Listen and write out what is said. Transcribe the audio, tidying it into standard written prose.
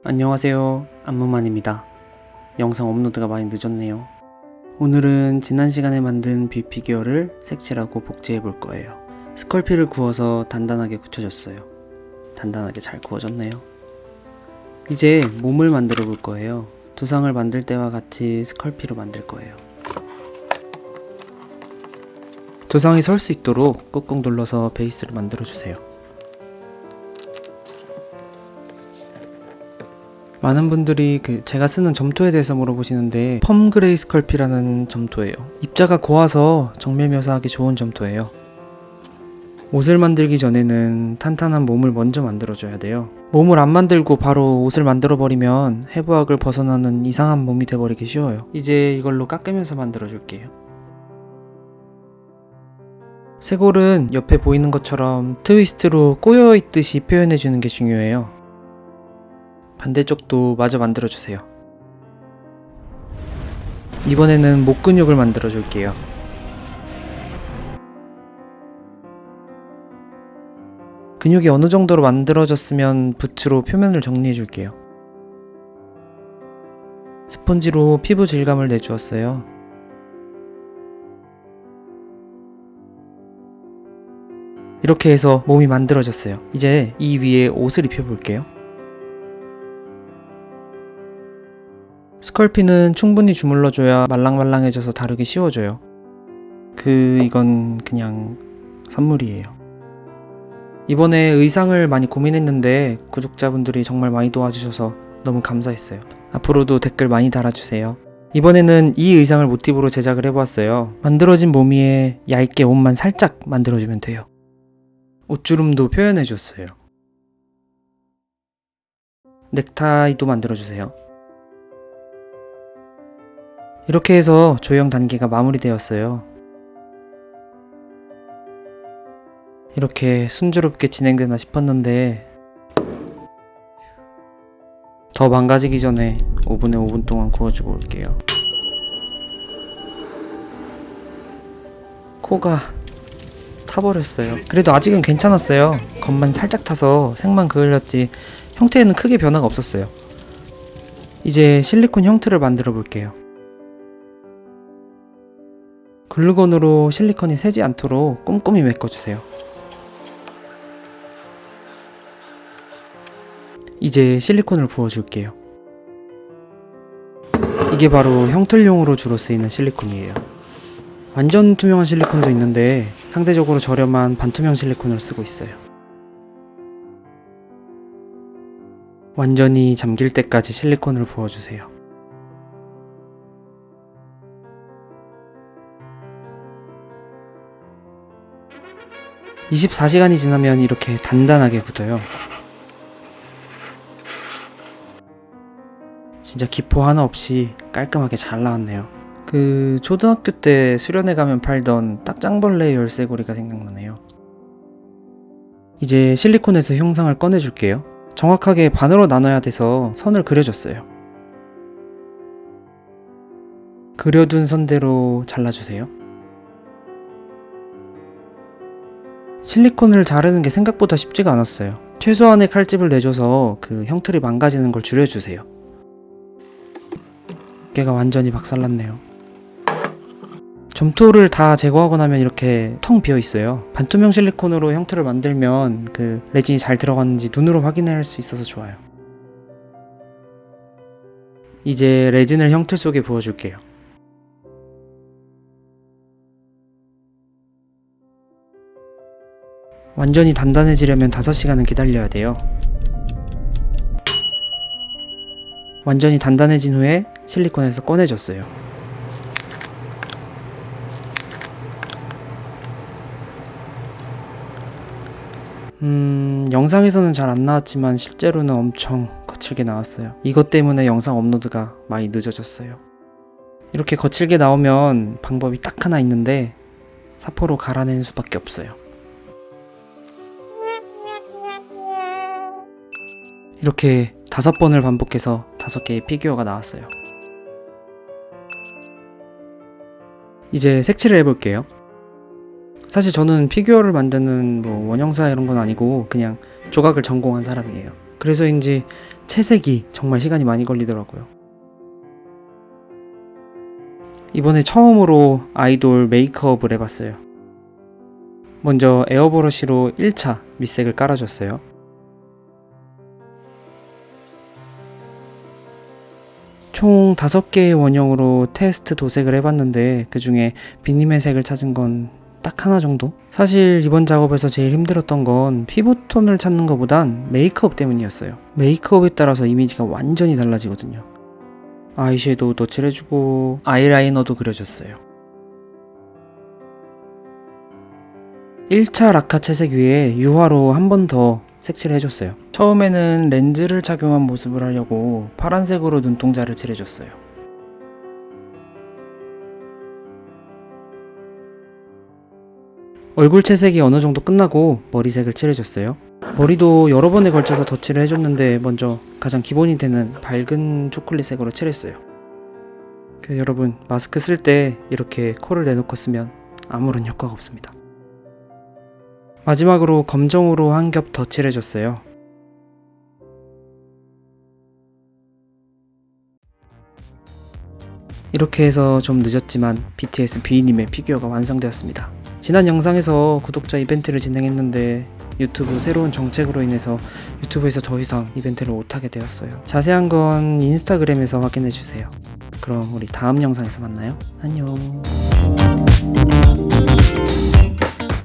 안녕하세요, 안무만입니다. 영상 업로드가 많이 늦었네요. 오늘은 지난 시간에 만든 뷰피규어를 색칠하고 복제해 볼 거예요. 스컬피를 구워서 단단하게 굳혀졌어요. 단단하게 잘 구워졌네요. 이제 몸을 만들어 볼 거예요. 두상을 만들 때와 같이 스컬피로 만들 거예요. 두상이 설 수 있도록 꾹꾹 눌러서 베이스를 만들어 주세요. 많은 분들이 제가 쓰는 점토에 대해서 물어보시는데 펌 그레이 스컬피라는 점토예요. 입자가 고와서 정밀 묘사하기 좋은 점토예요. 옷을 만들기 전에는 탄탄한 몸을 먼저 만들어줘야 돼요. 몸을 안 만들고 바로 옷을 만들어 버리면 해부학을 벗어나는 이상한 몸이 돼버리기 쉬워요. 이제 이걸로 깎으면서 만들어 줄게요. 쇄골은 옆에 보이는 것처럼 트위스트로 꼬여있듯이 표현해주는 게 중요해요. 반대쪽도 마저 만들어주세요. 이번에는 목 근육을 만들어 줄게요. 근육이 어느 정도로 만들어졌으면 붓으로 표면을 정리해 줄게요. 스펀지로 피부 질감을 내주었어요. 이렇게 해서 몸이 만들어졌어요. 이제 이 위에 옷을 입혀볼게요. 스컬피는 충분히 주물러줘야 말랑말랑해져서 다루기 쉬워져요. 이건 그냥 선물이에요. 이번에 의상을 많이 고민했는데 구독자분들이 정말 많이 도와주셔서 너무 감사했어요. 앞으로도 댓글 많이 달아주세요. 이번에는 이 의상을 모티브로 제작을 해보았어요. 만들어진 몸 위에 얇게 옷만 살짝 만들어주면 돼요. 옷주름도 표현해줬어요. 넥타이도 만들어주세요. 이렇게 해서 조형 단계가 마무리되었어요. 이렇게 순조롭게 진행되나 싶었는데 더 망가지기 전에 오븐에 5분 동안 구워주고 올게요. 코가 타버렸어요. 그래도 아직은 괜찮았어요. 겉만 살짝 타서 색만 그을렸지 형태에는 크게 변화가 없었어요. 이제 실리콘 형틀을 만들어 볼게요. 글루건으로 실리콘이 새지 않도록 꼼꼼히 메꿔주세요. 이제 실리콘을 부어줄게요. 이게 바로 형틀용으로 주로 쓰이는 실리콘이에요. 완전 투명한 실리콘도 있는데 상대적으로 저렴한 반투명 실리콘을 쓰고 있어요. 완전히 잠길 때까지 실리콘을 부어주세요. 24시간이 지나면 이렇게 단단하게 굳어요. 진짜 기포 하나 없이 깔끔하게 잘 나왔네요. 초등학교 때 수련회 가면 팔던 딱장벌레 열쇠고리가 생각나네요. 이제 실리콘에서 형상을 꺼내줄게요. 정확하게 반으로 나눠야 돼서 선을 그려줬어요. 그려둔 선대로 잘라주세요. 실리콘을 자르는 게 생각보다 쉽지가 않았어요. 최소한의 칼집을 내줘서 형틀이 망가지는 걸 줄여주세요. 어깨가 완전히 박살났네요. 점토를 다 제거하고 나면 이렇게 텅 비어 있어요. 반투명 실리콘으로 형틀을 만들면 레진이 잘 들어갔는지 눈으로 확인할 수 있어서 좋아요. 이제 레진을 형틀 속에 부어줄게요. 완전히 단단해지려면 5시간은 기다려야 돼요. 완전히 단단해진 후에 실리콘에서 꺼내줬어요. 영상에서는 잘 안 나왔지만 실제로는 엄청 거칠게 나왔어요. 이것 때문에 영상 업로드가 많이 늦어졌어요. 이렇게 거칠게 나오면 방법이 딱 하나 있는데 사포로 갈아내는 수밖에 없어요. 이렇게 5번을 반복해서 5개의 피규어가 나왔어요. 이제 색칠을 해볼게요. 사실 저는 피규어를 만드는 원형사 이런 건 아니고 그냥 조각을 전공한 사람이에요. 그래서인지 채색이 정말 시간이 많이 걸리더라고요. 이번에 처음으로 아이돌 메이크업을 해봤어요. 먼저 에어브러쉬로 1차 밑색을 깔아줬어요. 총 5개의 원형으로 테스트 도색을 해봤는데 그 중에 비님의 색을 찾은 건 딱 하나 정도? 사실 이번 작업에서 제일 힘들었던 건 피부톤을 찾는 것보단 메이크업 때문이었어요. 메이크업에 따라서 이미지가 완전히 달라지거든요. 아이섀도우도 칠해주고 아이라이너도 그려줬어요. 1차 라카 채색 위에 유화로 한 번 더 색칠을 해줬어요. 처음에는 렌즈를 착용한 모습을 하려고 파란색으로 눈동자를 칠해줬어요. 얼굴 채색이 어느 정도 끝나고 머리색을 칠해줬어요. 머리도 여러 번에 걸쳐서 덧칠을 해줬는데 먼저 가장 기본이 되는 밝은 초콜릿색으로 칠했어요. 여러분, 마스크 쓸 때 이렇게 코를 내놓고 쓰면 아무런 효과가 없습니다. 마지막으로 검정으로 한 겹 더 칠해줬어요. 이렇게 해서 좀 늦었지만 BTS B님의 피규어가 완성되었습니다. 지난 영상에서 구독자 이벤트를 진행했는데 유튜브 새로운 정책으로 인해서 유튜브에서 더 이상 이벤트를 못하게 되었어요. 자세한 건 인스타그램에서 확인해주세요. 그럼 우리 다음 영상에서 만나요. 안녕.